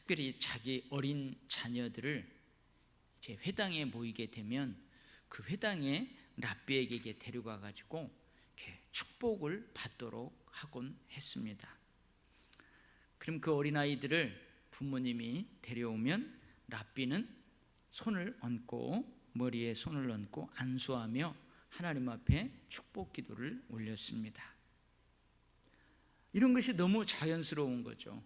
특별히 자기 어린 자녀들을 이제 회당에 모이게 되면 그 회당에 랍비에게 데려가 가지고 이렇게 축복을 받도록 하곤 했습니다. 그럼 그 어린아이들을 부모님이 데려오면 랍비는 손을 얹고 머리에 손을 얹고 안수하며 하나님 앞에 축복 기도를 올렸습니다. 이런 것이 너무 자연스러운 거죠.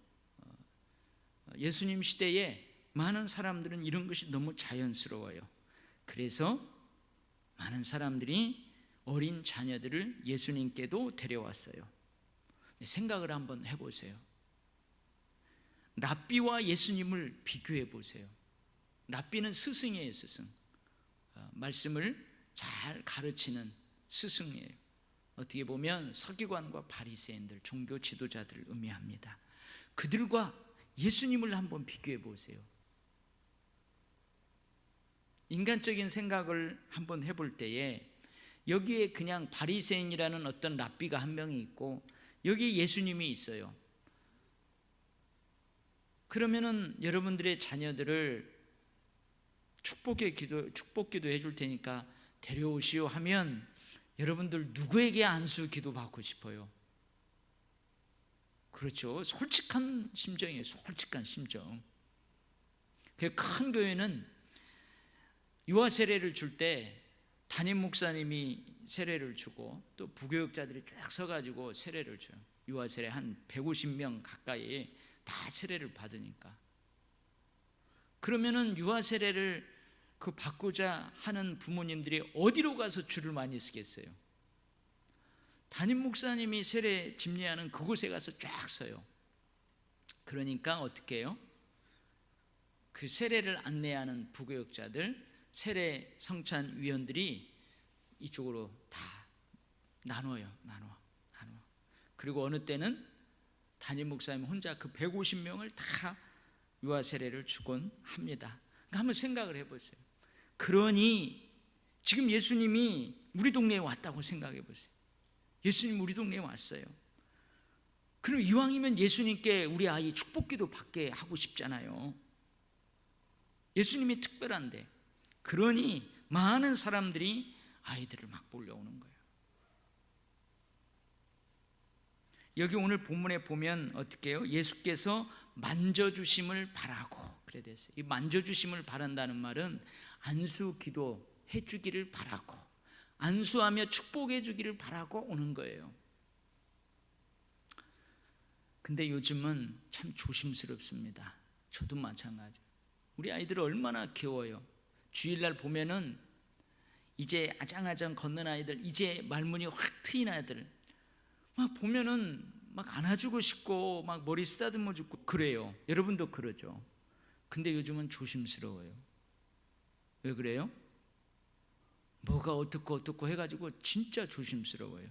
예수님 시대에 많은 사람들은 이런 것이 너무 자연스러워요. 그래서 많은 사람들이 어린 자녀들을 예수님께도 데려왔어요. 생각을 한번 해보세요. 랍비와 예수님을 비교해 보세요. 랍비는 스승이에요, 스승. 말씀을 잘 가르치는 스승이에요. 어떻게 보면 서기관과 바리새인들, 종교 지도자들을 의미합니다. 그들과 예수님을 한번 비교해 보세요. 인간적인 생각을 한번 해볼 때에 여기에 그냥 바리새인이라는 어떤 랍비가 한 명이 있고 여기에 예수님이 있어요. 그러면은 여러분들의 자녀들을 축복 기도 해줄 테니까 데려오시오 하면 여러분들 누구에게 안수 기도 받고 싶어요? 그렇죠. 솔직한 심정이에요. 솔직한 심정. 큰 교회는 유아 세례를 줄 때 담임 목사님이 세례를 주고 또 부교육자들이 쫙 서가지고 세례를 줘요. 유아 세례 한 150명 가까이 다 세례를 받으니까. 그러면은 유아 세례를 받고자 하는 부모님들이 어디로 가서 줄을 많이 서겠어요? 담임 목사님이 세례 집례하는 그곳에 가서 쫙 서요. 그러니까 어떻게 해요? 그 세례를 안내하는 부교육자들, 세례 성찬 위원들이 이쪽으로 다 나눠요. 나눠. 그리고 어느 때는 담임 목사님 혼자 그 150명을 다 유아 세례를 주곤 합니다. 그러니까 한번 생각을 해보세요. 그러니 지금 예수님이 우리 동네에 왔다고 생각해 보세요. 예수님 우리 동네에 왔어요. 그럼 이왕이면 예수님께 우리 아이 축복기도 받게 하고 싶잖아요. 예수님이 특별한데. 그러니 많은 사람들이 아이들을 막 몰려오는 거예요. 여기 오늘 본문에 보면 어떻게 해요? 예수께서 만져주심을 바라고 그래 됐어요. 이 만져주심을 바란다는 말은 안수 기도 해주기를 바라고 안수하며 축복해 주기를 바라고 오는 거예요. 근데 요즘은 참 조심스럽습니다. 저도 마찬가지. 우리 아이들 얼마나 귀여워요. 주일날 보면은 이제 아장아장 걷는 아이들, 이제 말문이 확 트인 아이들 막 보면은 막 안아주고 싶고 막 머리 쓰다듬어 주고 그래요. 여러분도 그러죠. 근데 요즘은 조심스러워요. 왜 그래요? 뭐가 어떻고 해가지고 진짜 조심스러워요.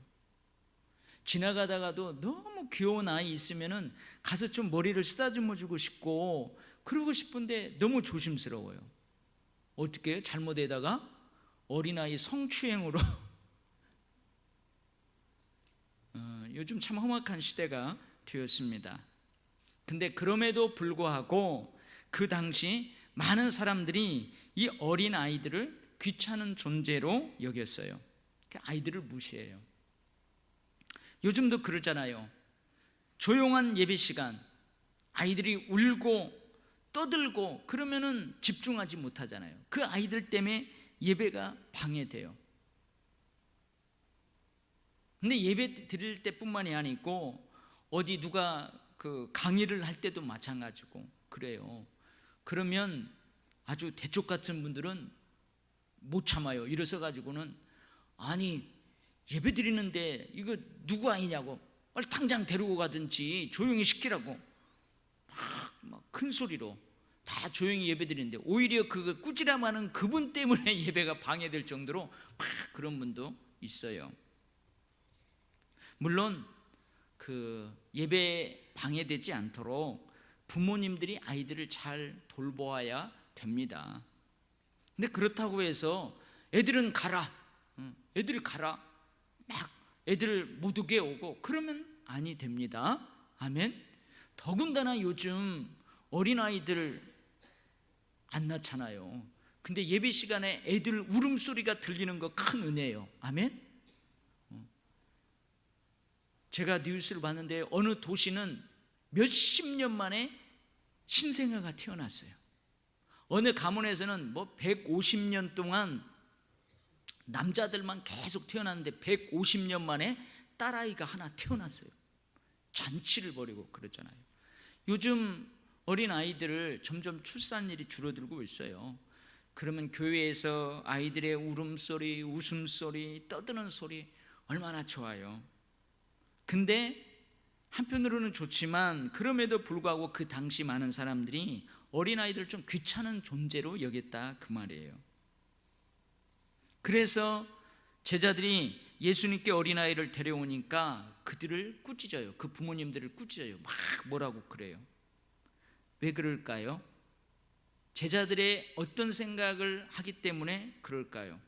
지나가다가도 너무 귀여운 아이 있으면은 가서 좀 머리를 쓰다듬어 주고 싶고 그러고 싶은데 너무 조심스러워요. 어떻게 해요? 잘못에다가 어린아이 성추행으로 요즘 참 험악한 시대가 되었습니다. 근데 그럼에도 불구하고 그 당시 많은 사람들이 이 어린 아이들을 귀찮은 존재로 여겼어요. 아이들을 무시해요. 요즘도 그러잖아요. 조용한 예배 시간 아이들이 울고 떠들고 그러면은 집중하지 못하잖아요. 그 아이들 때문에 예배가 방해돼요. 근데 예배 드릴 때뿐만이 아니고 어디 누가 그 강의를 할 때도 마찬가지고 그래요. 그러면 아주 대쪽 같은 분들은 못 참아요. 일어서 가지고는 아니 예배 드리는데 이거 누구 아이냐고 빨리 당장 데리고 가든지 조용히 시키라고 막 큰 소리로 다 조용히 예배 드리는데 오히려 그 꾸지람하는 그분 때문에 예배가 방해될 정도로 막 그런 분도 있어요. 물론 그 예배 방해되지 않도록 부모님들이 아이들을 잘 돌보아야 됩니다. 근데 그렇다고 해서 애들은 가라, 애들 가라, 막 애들 못 오게 오고 그러면 아니 됩니다. 아멘. 더군다나 요즘 어린아이들 안 낳잖아요. 근데 예배 시간에 애들 울음소리가 들리는 거 큰 은혜예요. 아멘? 제가 뉴스를 봤는데 어느 도시는 몇십 년 만에 신생아가 태어났어요. 어느 가문에서는 150년 동안 남자들만 계속 태어났는데 150년 만에 딸아이가 하나 태어났어요. 잔치를 벌이고 그러잖아요. 요즘 어린아이들을 점점 출산율이 줄어들고 있어요. 그러면 교회에서 아이들의 울음소리, 웃음소리, 떠드는 소리 얼마나 좋아요. 근데 한편으로는 좋지만 그럼에도 불구하고 그 당시 많은 사람들이 어린아이들을 좀 귀찮은 존재로 여겼다 그 말이에요. 그래서 제자들이 예수님께 어린아이를 데려오니까 그들을 꾸짖어요. 그 부모님들을 꾸짖어요. 막 뭐라고 그래요. 왜 그럴까요? 제자들의 어떤 생각을 하기 때문에 그럴까요?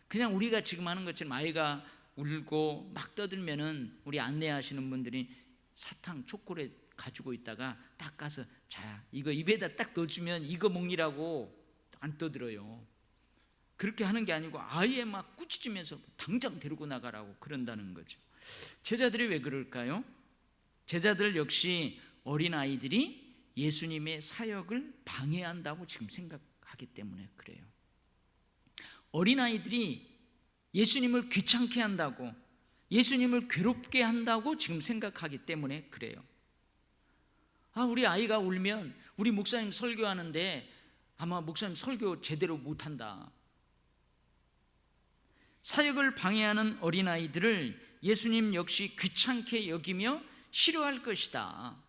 그냥 우리가 지금 하는 것처럼 아이가 울고 막 떠들면은 우리 안내하시는 분들이 사탕, 초콜릿 가지고 있다가 딱 가서 자, 이거 입에다 딱 넣어주면 이거 먹니라고 안 떠들어요. 그렇게 하는 게 아니고 아예 막 꾸짖으면서 당장 데리고 나가라고 그런다는 거죠. 제자들이 왜 그럴까요? 제자들 역시 어린아이들이 예수님의 사역을 방해한다고 지금 생각하기 때문에 그래요. 어린아이들이 예수님을 귀찮게 한다고, 예수님을 괴롭게 한다고 지금 생각하기 때문에 그래요. 우리 아이가 울면 우리 목사님 설교하는데 아마 목사님 설교 제대로 못한다. 사역을 방해하는 어린아이들을 예수님 역시 귀찮게 여기며 싫어할 것이다.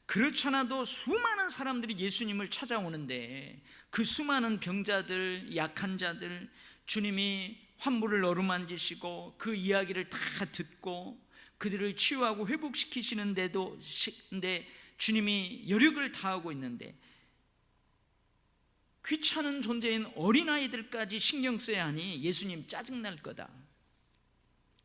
그렇잖아도 수많은 사람들이 예수님을 찾아오는데 그 수많은 병자들, 약한 자들 주님이 환부를 어루만지시고 그 이야기를 다 듣고 그들을 치유하고 회복시키시는데도 주님이 여력을 다하고 있는데 귀찮은 존재인 어린아이들까지 신경 써야 하니 예수님 짜증날 거다,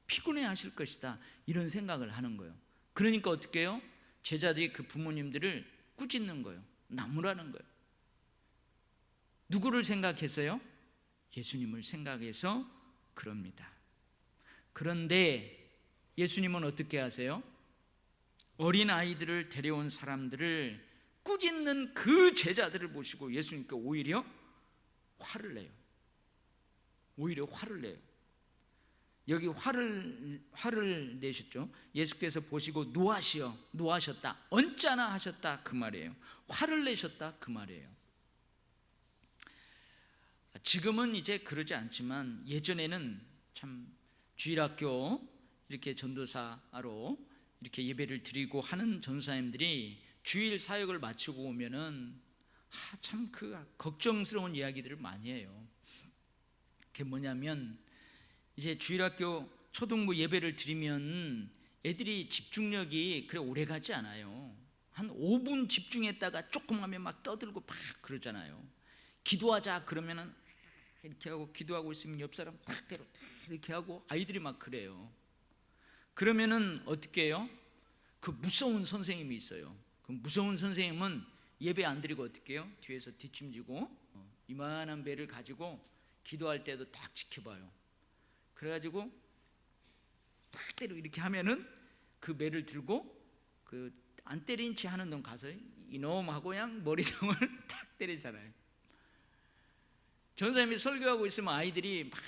피곤해 하실 것이다, 이런 생각을 하는 거예요. 그러니까 어떻게 해요? 제자들이 그 부모님들을 꾸짖는 거예요. 나무라는 거예요. 누구를 생각해서요? 예수님을 생각해서 그럽니다. 그런데 예수님은 어떻게 하세요? 어린아이들을 데려온 사람들을 꾸짖는 그 제자들을 보시고 예수님께 오히려 화를 내요. 오히려 화를 내요. 여기 화를 내셨죠. 예수께서 보시고 노하셨다, 언짢아 하셨다 그 말이에요. 화를 내셨다 그 말이에요. 지금은 이제 그러지 않지만 예전에는 참 주일학교 이렇게 전도사로 이렇게 예배를 드리고 하는 전도사님들이 주일 사역을 마치고 오면은 참 그 걱정스러운 이야기들을 많이 해요. 그게 뭐냐면 이제 주일학교 초등부 예배를 드리면 애들이 집중력이 그래 오래 가지 않아요. 한 5분 집중했다가 조금 하면 막 떠들고 막 그러잖아요. 기도하자 그러면은 이렇게 하고, 기도하고 있으면 옆 사람 탁 때려 이렇게 하고 아이들이 막 그래요. 그러면은 어떻게 해요? 그 무서운 선생님이 있어요. 그 무서운 선생님은 예배 안 드리고 어떻게 해요? 뒤에서 뒷짐지고 이만한 배를 가지고 기도할 때도 딱 지켜봐요. 그래가지고 탁 때리고 이렇게 하면은 그 배를 들고 그 안 때린 채 하는 놈 가서 이놈하고 그냥 머리통을 탁 때리잖아요. 전사님이 설교하고 있으면 아이들이 막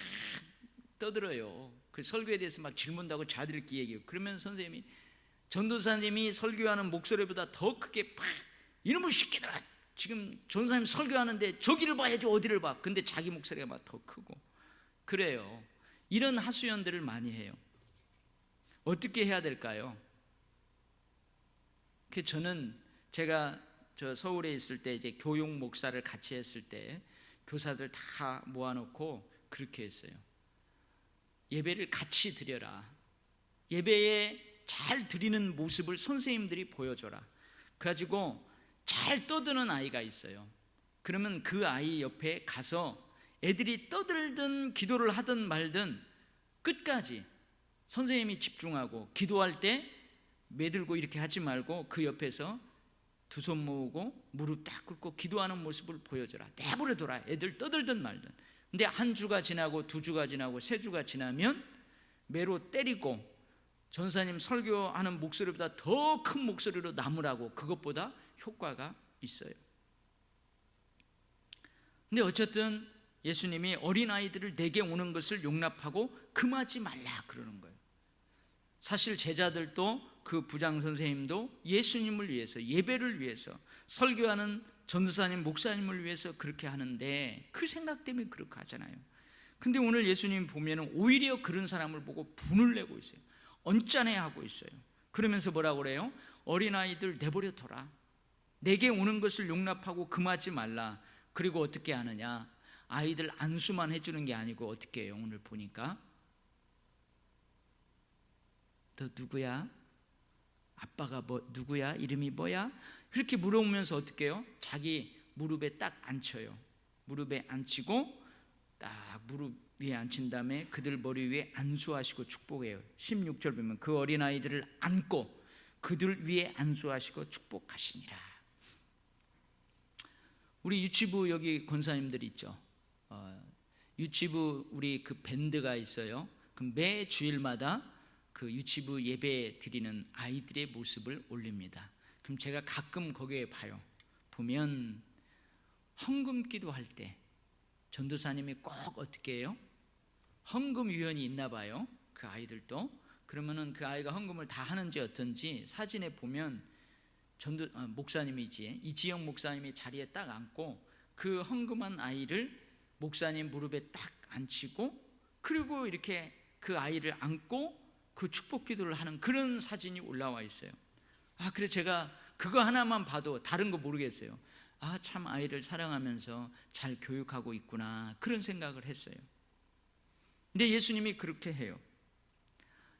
떠들어요. 그 설교에 대해서 막 질문도 하고 자들끼리 얘기해요. 그러면 선생님이, 전도사님이 설교하는 목소리보다 더 크게 팍, 이놈의 새끼들아, 지금 전도사님 설교하는데 저기를 봐야지 어디를 봐. 근데 자기 목소리가 막 더 크고 그래요. 이런 하수연들을 많이 해요. 어떻게 해야 될까요? 저는 제가 서울에 있을 때 이제 교육 목사를 같이 했을 때 교사들 다 모아놓고 그렇게 했어요. 예배를 같이 드려라. 예배에 잘 드리는 모습을 선생님들이 보여줘라. 그래가지고 잘 떠드는 아이가 있어요. 그러면 그 아이 옆에 가서 애들이 떠들든 기도를 하든 말든 끝까지 선생님이 집중하고 기도할 때 매들고 이렇게 하지 말고 그 옆에서 두 손 모으고 무릎 딱 꿇고 기도하는 모습을 보여줘라. 내버려둬라. 애들 떠들든 말든. 근데 한 주가 지나고 두 주가 지나고 세 주가 지나면 매로 때리고 전사님 설교하는 목소리보다 더 큰 목소리로 나무라고, 그것보다 효과가 있어요. 근데 어쨌든 예수님이 어린아이들을 내게 오는 것을 용납하고 금하지 말라 그러는 거예요. 사실 제자들도 그 부장 선생님도 예수님을 위해서, 예배를 위해서, 설교하는 전도사님, 목사님을 위해서 그렇게 하는데 그 생각 때문에 그렇게 하잖아요. 근데 오늘 예수님 보면 오히려 그런 사람을 보고 분을 내고 있어요. 언짢아하고 있어요. 그러면서 뭐라고 그래요? 어린아이들 내버려둬라. 내게 오는 것을 용납하고 금하지 말라. 그리고 어떻게 하느냐? 아이들 안수만 해주는 게 아니고 어떻게 해요? 오늘 보니까 너 누구야? 아빠가 누구야? 이름이 뭐야? 그렇게 물어보면서 어떻게 해요? 자기 무릎에 딱 앉혀요. 무릎에 앉히고 딱 무릎 위에 앉힌 다음에 그들 머리 위에 안수하시고 축복해요. 16절 보면 그 어린아이들을 안고 그들 위에 안수하시고 축복하시니라. 우리 유치부 여기 권사님들 있죠. 유치부 우리 그 밴드가 있어요. 그럼 매 주일마다 그 유치부 예배 드리는 아이들의 모습을 올립니다. 그럼 제가 가끔 거기에 봐요. 보면 헌금 기도할 때 전도사님이 꼭 어떻게 해요? 헌금위원이 있나 봐요. 그 아이들도. 그러면은 그 아이가 헌금을 다 하는지 어떤지 사진에 보면 목사님이지, 이지영 목사님이 자리에 딱 앉고 그 헌금한 아이를 목사님 무릎에 딱 앉히고 그리고 이렇게 그 아이를 안고 그 축복 기도를 하는 그런 사진이 올라와 있어요. 그래서 제가 그거 하나만 봐도 다른 거 모르겠어요. 참 아이를 사랑하면서 잘 교육하고 있구나, 그런 생각을 했어요. 근데 예수님이 그렇게 해요.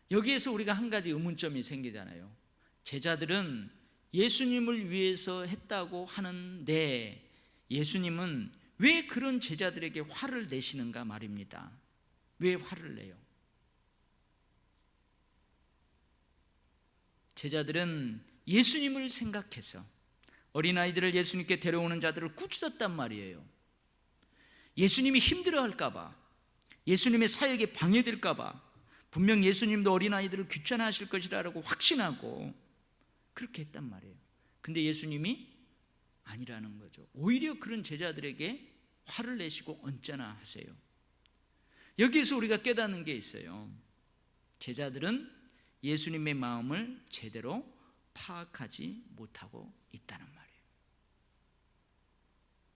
여기에서 우리가 한 가지 의문점이 생기잖아요. 제자들은 예수님을 위해서 했다고 하는데 예수님은 왜 그런 제자들에게 화를 내시는가 말입니다. 왜 화를 내요? 제자들은 예수님을 생각해서 어린아이들을 예수님께 데려오는 자들을 꾸짖었단 말이에요. 예수님이 힘들어할까 봐, 예수님의 사역에 방해될까 봐, 분명 예수님도 어린아이들을 귀찮아하실 것이라고 확신하고 그렇게 했단 말이에요. 근데 예수님이 아니라는 거죠. 오히려 그런 제자들에게 화를 내시고 언짢아 하세요. 여기에서 우리가 깨닫는 게 있어요. 제자들은 예수님의 마음을 제대로 파악하지 못하고 있다는 말이에요.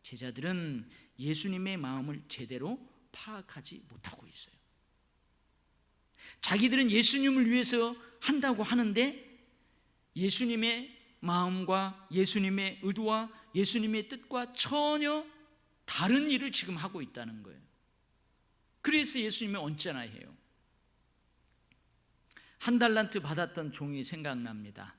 제자들은 예수님의 마음을 제대로 파악하지 못하고 있어요. 자기들은 예수님을 위해서 한다고 하는데 예수님의 마음과 예수님의 의도와 예수님의 뜻과 전혀 다른 일을 지금 하고 있다는 거예요. 그래서 예수님이 언짢아해요. 한 달란트 받았던 종이 생각납니다.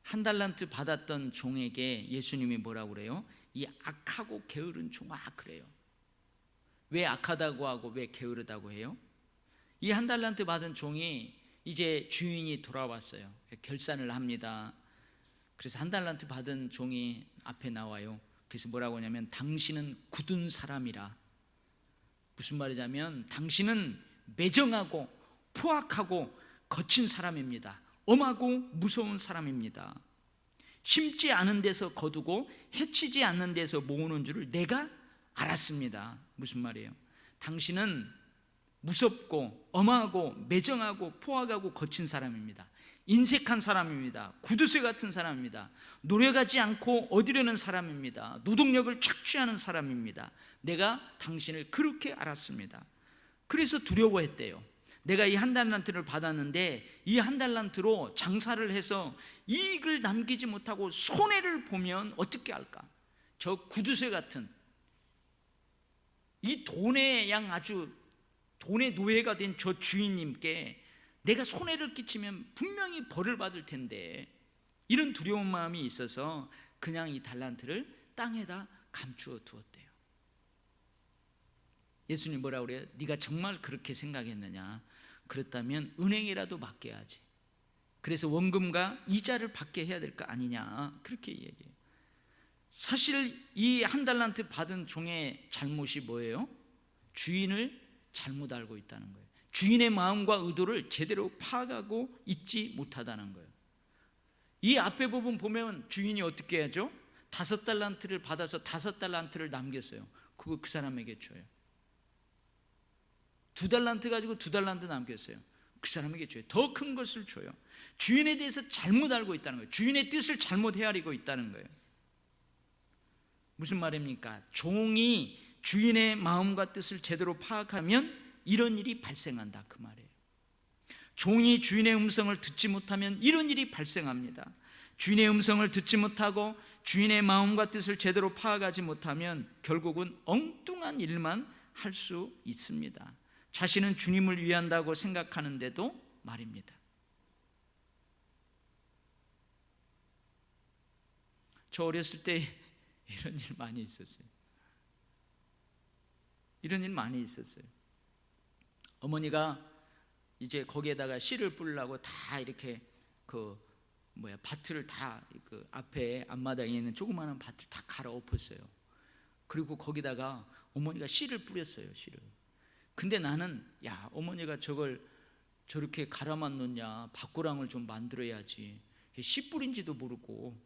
한 달란트 받았던 종에게 예수님이 뭐라고 그래요? 이 악하고 게으른 종아, 그래요. 왜 악하다고 하고 왜 게으르다고 해요? 이 한 달란트 받은 종이 이제 주인이 돌아왔어요. 결산을 합니다. 그래서 한 달란트 받은 종이 앞에 나와요. 그래서 뭐라고 하냐면 당신은 굳은 사람이라. 무슨 말이냐면 당신은 매정하고 포악하고 거친 사람입니다. 엄하고 무서운 사람입니다. 심지 않은 데서 거두고 해치지 않는 데서 모으는 줄을 내가 알았습니다. 무슨 말이에요? 당신은 무섭고 엄하고 매정하고 포악하고 거친 사람입니다. 인색한 사람입니다. 구두쇠 같은 사람입니다. 노력하지 않고 얻으려는 사람입니다. 노동력을 착취하는 사람입니다. 내가 당신을 그렇게 알았습니다. 그래서 두려워했대요. 내가 이 한 달란트를 받았는데 이 한 달란트로 장사를 해서 이익을 남기지 못하고 손해를 보면 어떻게 할까? 저 구두쇠 같은 이 돈의 아주 돈의 노예가 된 저 주인님께 내가 손해를 끼치면 분명히 벌을 받을 텐데, 이런 두려운 마음이 있어서 그냥 이 달란트를 땅에다 감추어 두었대요. 예수님 뭐라고 그래요? 네가 정말 그렇게 생각했느냐? 그렇다면 은행이라도 맡겨야지. 그래서 원금과 이자를 받게 해야 될 거 아니냐, 그렇게 얘기해요. 사실 이 한 달란트 받은 종의 잘못이 뭐예요? 주인을 잘못 알고 있다는 거예요. 주인의 마음과 의도를 제대로 파악하고 있지 못하다는 거예요. 이 앞에 부분 보면 주인이 어떻게 하죠? 5달란트를 받아서 5달란트를 남겼어요. 그거 그 사람에게 줘요. 2달란트 가지고 2달란트 남겼어요. 그 사람에게 줘요. 더 큰 것을 줘요. 주인에 대해서 잘못 알고 있다는 거예요. 주인의 뜻을 잘못 헤아리고 있다는 거예요. 무슨 말입니까? 종이 주인의 마음과 뜻을 제대로 파악하면 이런 일이 발생한다, 그 말이에요. 종이 주인의 음성을 듣지 못하면 이런 일이 발생합니다. 주인의 음성을 듣지 못하고 주인의 마음과 뜻을 제대로 파악하지 못하면 결국은 엉뚱한 일만 할 수 있습니다. 자신은 주님을 위한다고 생각하는데도 말입니다. 저 어렸을 때 이런 일 많이 있었어요. 이런 일 많이 있었어요. 어머니가 이제 거기에다가 씨를 뿌리려고 다 이렇게 밭을 다 그 앞에 앞마당에 있는 조그마한 밭을 다 갈아엎었어요. 그리고 거기다가 어머니가 씨를 뿌렸어요. 씨를. 근데 나는 어머니가 저걸 저렇게 갈아만 놓냐, 밭고랑을 좀 만들어야지. 씨 뿌린지도 모르고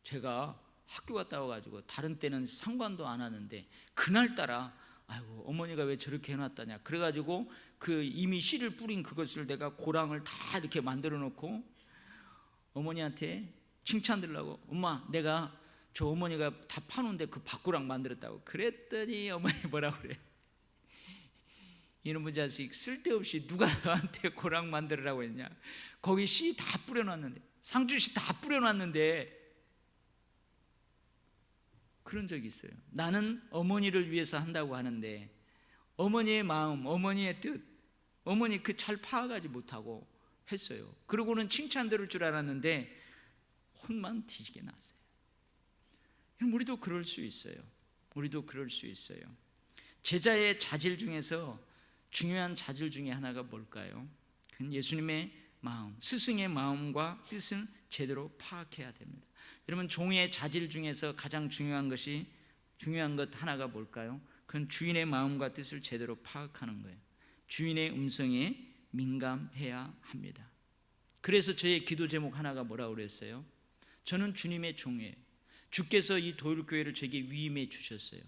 제가 학교 갔다 와가지고 다른 때는 상관도 안 하는데 그날따라 아이고 어머니가 왜 저렇게 해놨다냐, 그래가지고 그 이미 씨를 뿌린 그것을 내가 고랑을 다 이렇게 만들어 놓고 어머니한테 칭찬 들으려고, 엄마 내가 저 어머니가 다 파놓은데 그 밭고랑 만들었다고. 그랬더니 어머니 뭐라고 그래? 이놈의 자식, 쓸데없이 누가 너한테 고랑 만들으라고 했냐? 거기 씨 다 뿌려놨는데, 상주씨 다 뿌려놨는데. 그런 적이 있어요. 나는 어머니를 위해서 한다고 하는데 어머니의 마음, 어머니의 뜻, 어머니 그 잘 파악하지 못하고 했어요. 그러고는 칭찬 들을 줄 알았는데 혼만 뒤지게 났어요. 우리도 그럴 수 있어요. 우리도 그럴 수 있어요. 제자의 자질 중에서 중요한 자질 중에 하나가 뭘까요? 그건 예수님의 마음, 스승의 마음과 뜻을 제대로 파악해야 됩니다. 여러분, 종의 자질 중에서 가장 중요한 것 하나가 뭘까요? 그건 주인의 마음과 뜻을 제대로 파악하는 거예요. 주인의 음성에 민감해야 합니다. 그래서 저의 기도 제목 하나가 뭐라고 그랬어요? 저는 주님의 종이에요. 주께서 이 도율교회를 저에게 위임해 주셨어요.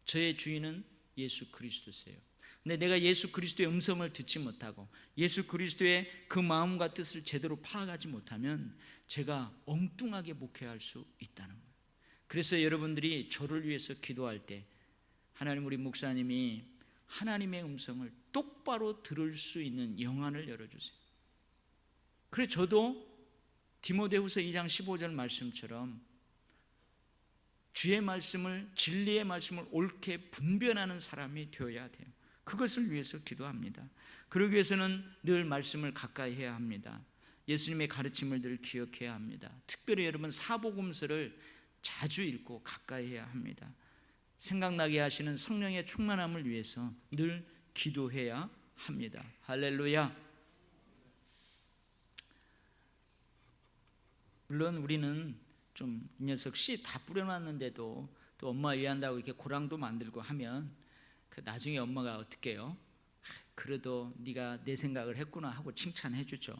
저의 주인은 예수 그리스도세요. 근데 내가 예수 그리스도의 음성을 듣지 못하고 예수 그리스도의 그 마음과 뜻을 제대로 파악하지 못하면 제가 엉뚱하게 목회할 수 있다는 거예요. 그래서 여러분들이 저를 위해서 기도할 때 하나님, 우리 목사님이 하나님의 음성을 똑바로 들을 수 있는 영안을 열어주세요. 그래서 저도 디모데후서 2장 15절 말씀처럼 주의 말씀을, 진리의 말씀을 옳게 분별하는 사람이 되어야 돼요. 그것을 위해서 기도합니다. 그러기 위해서는 늘 말씀을 가까이 해야 합니다. 예수님의 가르침을 늘 기억해야 합니다. 특별히 여러분, 사복음서를 자주 읽고 가까이 해야 합니다. 생각나게 하시는 성령의 충만함을 위해서 늘 기도해야 합니다. 할렐루야. 물론 우리는 좀 이 녀석 씨 다 뿌려놨는데도 또 엄마 위한다고 이렇게 고랑도 만들고 하면 그 나중에 엄마가 어떻게 해요? 그래도 네가 내 생각을 했구나 하고 칭찬해 주죠.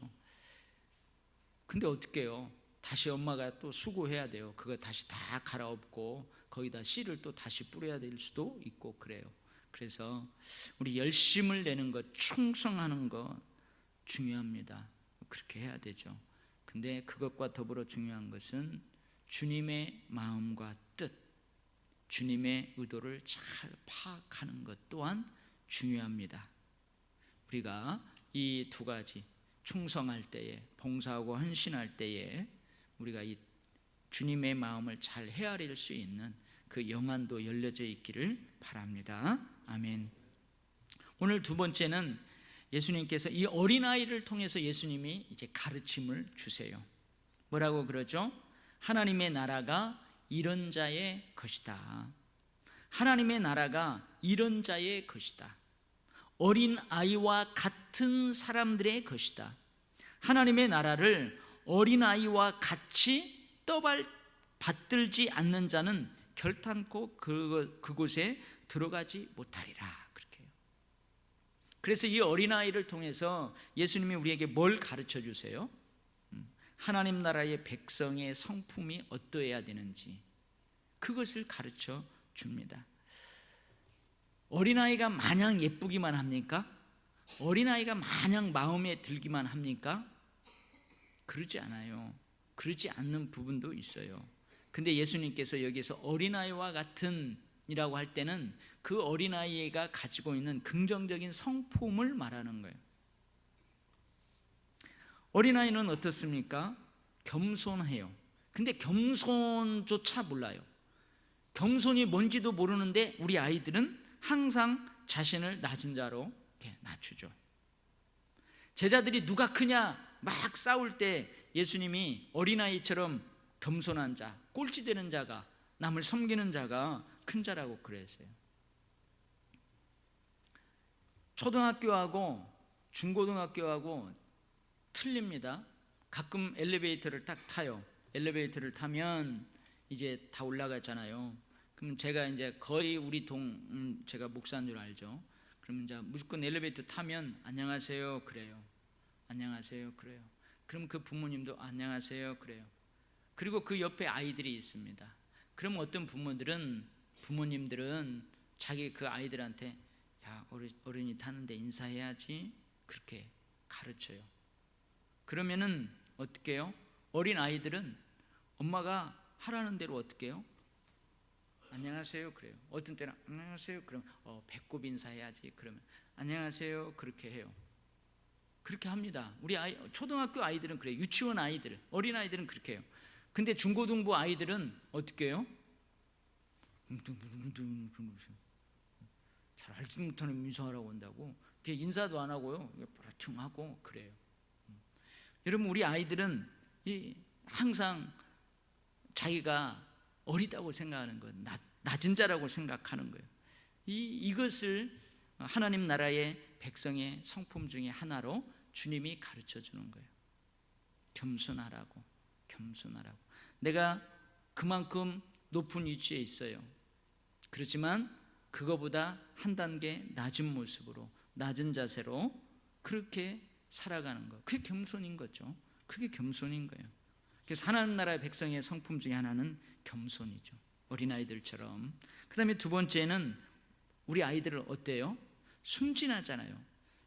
근데 어떻게 해요? 다시 엄마가 또 수고해야 돼요. 그거 다시 다 갈아엎고 거기다 씨를 또 다시 뿌려야 될 수도 있고 그래요. 그래서 우리 열심을 내는 것, 충성하는 것 중요합니다. 그렇게 해야 되죠. 근데 그것과 더불어 중요한 것은 주님의 마음과 뜻, 주님의 의도를 잘 파악하는 것 또한 중요합니다. 우리가 이 두 가지, 충성할 때에, 봉사하고 헌신할 때에 우리가 이 주님의 마음을 잘 헤아릴 수 있는 그 영안도 열려져 있기를 바랍니다. 아멘. 오늘 두 번째는 예수님께서 이 어린아이를 통해서 예수님이 이제 가르침을 주세요. 뭐라고 그러죠? 하나님의 나라가 이런 자의 것이다. 하나님의 나라가 이런 자의 것이다. 어린 아이와 같은 사람들의 것이다. 하나님의 나라를 어린 아이와 같이 받들지 않는 자는 결탄코 그곳에 들어가지 못하리라. 그렇게 해요. 그래서 이 어린아이를 통해서 예수님이 우리에게 뭘 가르쳐 주세요? 하나님 나라의 백성의 성품이 어떠해야 되는지 그것을 가르쳐 줍니다. 어린아이가 마냥 예쁘기만 합니까? 어린아이가 마냥 마음에 들기만 합니까? 그러지 않아요. 그러지 않는 부분도 있어요. 근데 예수님께서 여기서 어린아이와 같은 이라고 할 때는 그 어린아이가 가지고 있는 긍정적인 성품을 말하는 거예요. 어린아이는 어떻습니까? 겸손해요. 근데 겸손조차 몰라요. 겸손이 뭔지도 모르는데 우리 아이들은 항상 자신을 낮은 자로 낮추죠. 제자들이 누가 크냐 막 싸울 때 예수님이 어린아이처럼 겸손한 자, 꼴찌되는 자가, 남을 섬기는 자가 큰 자라고 그랬어요. 초등학교하고 중고등학교하고 틀립니다. 가끔 엘리베이터를 딱 타요. 엘리베이터를 타면 이제 다 올라가잖아요. 그럼 제가 이제 거의 우리 제가 목사인 줄 알죠. 그러면 이제 무조건 엘리베이터 타면 안녕하세요 그래요. 안녕하세요 그래요. 그럼 그 부모님도 안녕하세요 그래요. 그리고 그 옆에 아이들이 있습니다. 그럼 어떤 부모님들은 자기 그 아이들한테 야 어른이 타는데 인사해야지 그렇게 가르쳐요. 그러면은 어떻게 해요? 어린 아이들은 엄마가 하라는 대로 어떻게 해요? 안녕하세요 그래요. 어떤 때는 안녕하세요 그러면 배꼽 인사해야지 그러면 안녕하세요 그렇게 해요. 그렇게 합니다. 우리 초등학교 아이들은 그래요. 유치원 아이들, 어린 아이들은 그렇게 해요. 근데 중고등부 아이들은 어떻게 해요? 잘 알지 못하는 인사하라고 한다고 인사도 안 하고요. 하고 그래요. 여러분 우리 아이들은 항상 자기가 어리다고 생각하는 거예요. 낮은 자라고 생각하는 거예요. 이것을 하나님 나라의 백성의 성품 중에 하나로 주님이 가르쳐 주는 거예요. 겸손하라고. 내가 그만큼 높은 위치에 있어요. 그렇지만 그거보다 한 단계 낮은 모습으로, 낮은 자세로 그렇게 살아가는 거. 그게 겸손인 거죠. 그게 겸손인 거예요. 그래서 하나님 나라의 백성의 성품 중에 하나는 겸손이죠. 어린아이들처럼. 그 다음에 두 번째는 우리 아이들은 어때요? 순진하잖아요.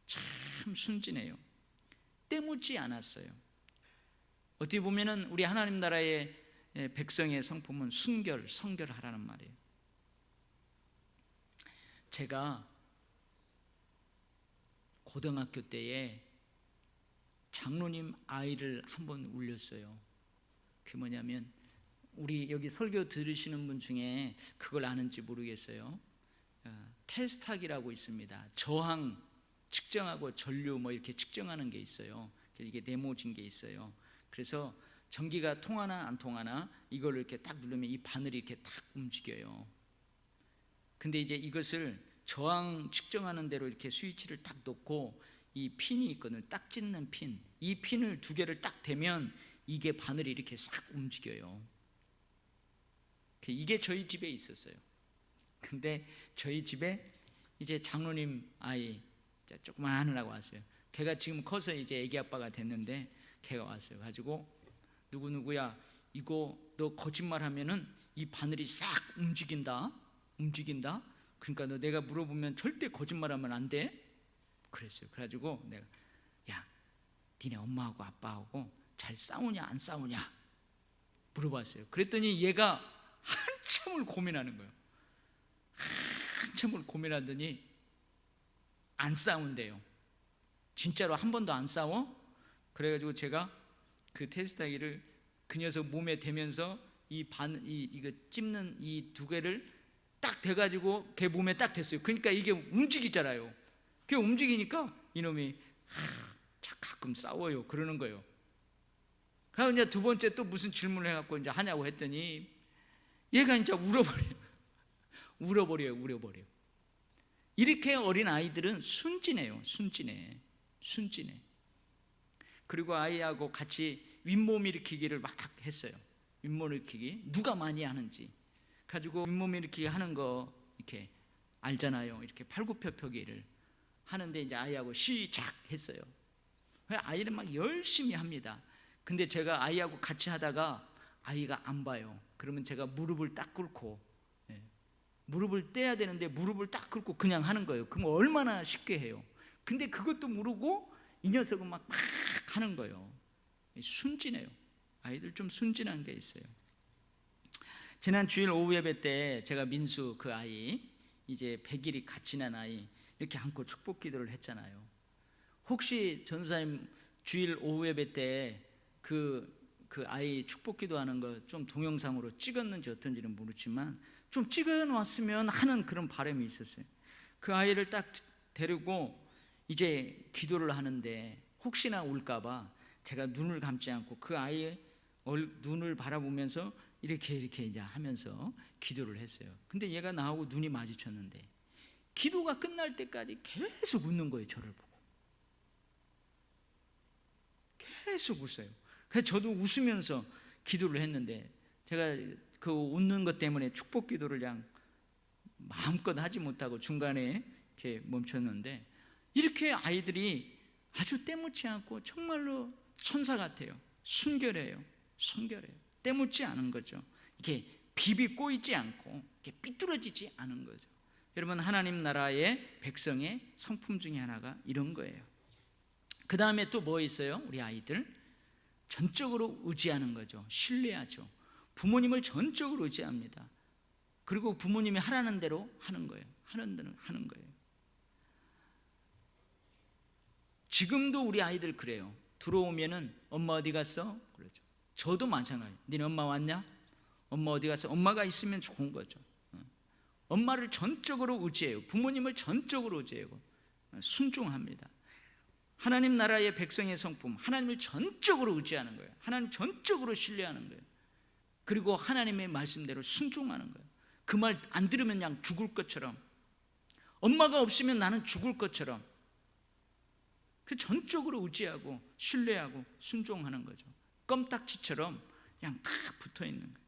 참 순진해요. 때묻지 않았어요. 어떻게 보면은 우리 하나님 나라의 백성의 성품은 성결하라는 말이에요. 제가 고등학교 때에 장로님 아이를 한번 울렸어요. 그게 뭐냐면 우리 여기 설교 들으시는 분 중에 그걸 아는지 모르겠어요. 테스트하기라고 있습니다. 저항 측정하고 전류 뭐 이렇게 측정하는 게 있어요. 이게 네모진 게 있어요. 그래서 전기가 통하나 안 통하나 이걸 이렇게 딱 누르면 이 바늘이 이렇게 딱 움직여요. 근데 이제 이것을 저항 측정하는 대로 이렇게 스위치를 딱 놓고 이 핀이 있거든요. 딱 찢는 핀. 이 핀을 두 개를 딱 대면 이게 바늘이 이렇게 싹 움직여요. 이게 저희 집에 있었어요. 근데 저희 집에 이제 장로님 아이 조그만 하느라고 왔어요. 걔가 지금 커서 이제 애기 아빠가 됐는데 걔가 왔어요. 가지고 누구야 이거 너 거짓말하면은 이 바늘이 싹 움직인다. 그러니까 너 내가 물어보면 절대 거짓말하면 안 돼. 그랬어요. 그래가지고 내가 야 니네 엄마하고 아빠하고 잘 싸우냐 안 싸우냐 물어봤어요. 그랬더니 얘가 한참을 고민하는 거예요. 한참을 고민하더니 안 싸운대요. 진짜로 한 번도 안 싸워? 그래가지고 제가 그 테스트하기를 그 녀석 몸에 대면서 이거 찝는 이 두 개를 딱 대가지고 걔 몸에 딱 댔어요. 그러니까 이게 움직이잖아요. 그게 움직이니까 이놈이 가끔 싸워요. 그러는 거예요. 그래서 이제 두 번째 또 무슨 질문을 해갖고 이제 하냐고 했더니 얘가 이제 울어버려요. 이렇게 어린 아이들은 순진해. 그리고 아이하고 같이 윗몸 일으키기를 막 했어요. 윗몸 일으키기 누가 많이 하는지. 가지고 윗몸 이렇게 하는 거 이렇게 알잖아요. 이렇게 팔굽혀펴기를 하는데 이제 아이하고 시작했어요. 아이는 막 열심히 합니다. 근데 제가 아이하고 같이 하다가 아이가 안 봐요. 그러면 제가 무릎을 딱 꿇고, 무릎을 떼야 되는데 무릎을 딱 꿇고 그냥 하는 거예요. 그럼 얼마나 쉽게 해요. 근데 그것도 모르고 이 녀석은 막 하는 거예요. 순진해요. 아이들 좀 순진한 게 있어요. 지난 주일 오후 예배 때 제가 민수 그 아이, 이제 100일이 같이 지난 아이 이렇게 안고 축복 기도를 했잖아요. 혹시 전사님 주일 오후 예배 때 그 아이 축복 기도하는 거 좀 동영상으로 찍었는지 어떤지는 모르지만 좀 찍어놨으면 하는 그런 바람이 있었어요. 그 아이를 딱 데리고 이제 기도를 하는데 혹시나 울까봐 제가 눈을 감지 않고 그 아이의 눈을 바라보면서 이렇게 이제 하면서 기도를 했어요. 근데 얘가 나하고 눈이 마주쳤는데 기도가 끝날 때까지 계속 웃는 거예요. 저를 보고 계속 웃어요. 그래서 저도 웃으면서 기도를 했는데 제가 그 웃는 것 때문에 축복 기도를 그냥 마음껏 하지 못하고 중간에 이렇게 멈췄는데, 이렇게 아이들이 아주 때묻지 않고 정말로 천사 같아요. 순결해요. 때묻지 않은 거죠. 이렇게 비비고 있지 않고 이렇게 삐뚤어지지 않은 거죠. 여러분, 하나님 나라의 백성의 성품 중에 하나가 이런 거예요. 그 다음에 또 뭐 있어요? 우리 아이들 전적으로 의지하는 거죠. 신뢰하죠. 부모님을 전적으로 의지합니다. 그리고 부모님이 하라는 대로 하는 거예요. 하는 대로 하는 거예요. 지금도 우리 아이들 그래요. 들어오면은 엄마 어디 갔어? 그러죠. 저도 마찬가지. 니네 엄마 왔냐? 엄마 어디 갔어? 엄마가 있으면 좋은 거죠. 엄마를 전적으로 의지해요. 부모님을 전적으로 의지해요. 순종합니다. 하나님 나라의 백성의 성품, 하나님을 전적으로 의지하는 거예요. 하나님 전적으로 신뢰하는 거예요. 그리고 하나님의 말씀대로 순종하는 거예요. 그 말 안 들으면 그냥 죽을 것처럼, 엄마가 없으면 나는 죽을 것처럼, 그 전적으로 의지하고 신뢰하고 순종하는 거죠. 껌딱지처럼 그냥 탁 붙어 있는 거예요.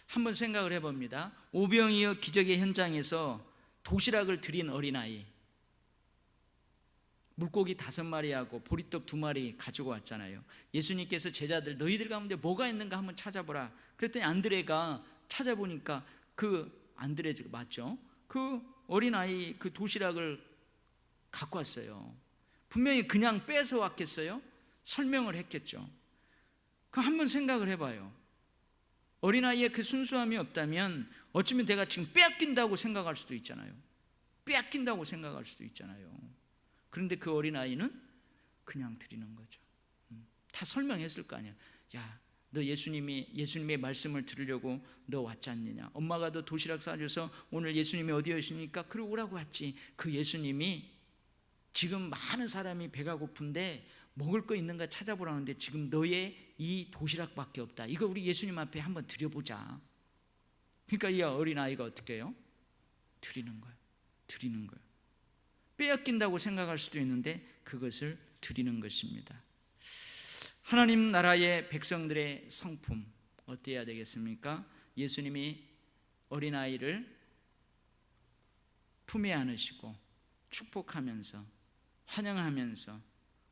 한번 생각을 해봅니다. 오병이어 기적의 현장에서 도시락을 드린 어린아이, 물고기 5마리하고 보리떡 2마리 가지고 왔잖아요. 예수님께서 제자들, 너희들 가운데 뭐가 있는가 한번 찾아보라. 그랬더니 안드레가 찾아보니까 그 안드레가 맞죠? 그 어린아이 그 도시락을 갖고 왔어요. 분명히 그냥 빼서 왔겠어요? 설명을 했겠죠. 그럼 한번 생각을 해봐요. 어린아이의 그 순수함이 없다면 어쩌면 내가 지금 빼앗긴다고 생각할 수도 있잖아요. 그런데 그 어린아이는 그냥 드리는 거죠. 다 설명했을 거 아니야. 야, 너 예수님의 말씀을 들으려고 너 왔지 않느냐? 엄마가 너 도시락 싸줘서 오늘 예수님이 어디 오시니까 그래 오라고 왔지. 그 예수님이 지금 많은 사람이 배가 고픈데 먹을 거 있는가 찾아보라는데 지금 너의 이 도시락밖에 없다. 이거 우리 예수님 앞에 한번 드려보자. 그러니까 이 어린아이가 어떻게 해요? 드리는 거예요. 빼앗긴다고 생각할 수도 있는데 그것을 드리는 것입니다. 하나님 나라의 백성들의 성품 어때야 되겠습니까? 예수님이 어린아이를 품에 안으시고 축복하면서 환영하면서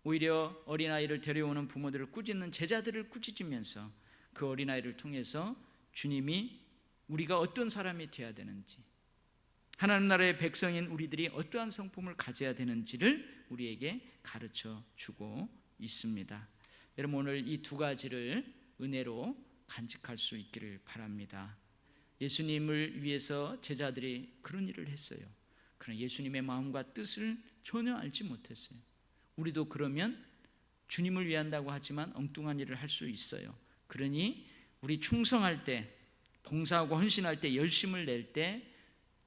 오히려 어린아이를 데려오는 부모들을 꾸짖는 제자들을 꾸짖으면서 그 어린아이를 통해서 주님이 우리가 어떤 사람이 되어야 되는지, 하나님 나라의 백성인 우리들이 어떠한 성품을 가져야 되는지를 우리에게 가르쳐 주고 있습니다. 여러분, 오늘 이 2가지를 은혜로 간직할 수 있기를 바랍니다. 예수님을 위해서 제자들이 그런 일을 했어요. 그러나 예수님의 마음과 뜻을 전혀 알지 못했어요. 우리도 그러면 주님을 위한다고 하지만 엉뚱한 일을 할 수 있어요. 그러니 우리 충성할 때, 봉사하고 헌신할 때, 열심을 낼 때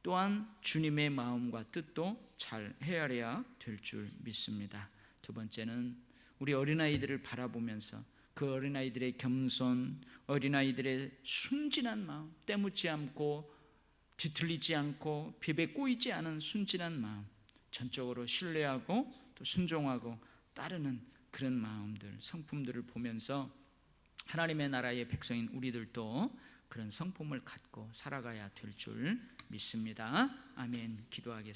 또한 주님의 마음과 뜻도 잘 헤아려야 될 줄 믿습니다. 2번째는 우리 어린아이들을 바라보면서 그 어린아이들의 겸손, 어린아이들의 순진한 마음, 때묻지 않고 뒤틀리지 않고 비배 꼬이지 않은 순진한 마음, 전적으로 신뢰하고 또 순종하고 따르는 그런 마음들, 성품들을 보면서 하나님의 나라의 백성인 우리들도 그런 성품을 갖고 살아가야 될 줄 믿습니다. 아멘. 기도하겠습니다.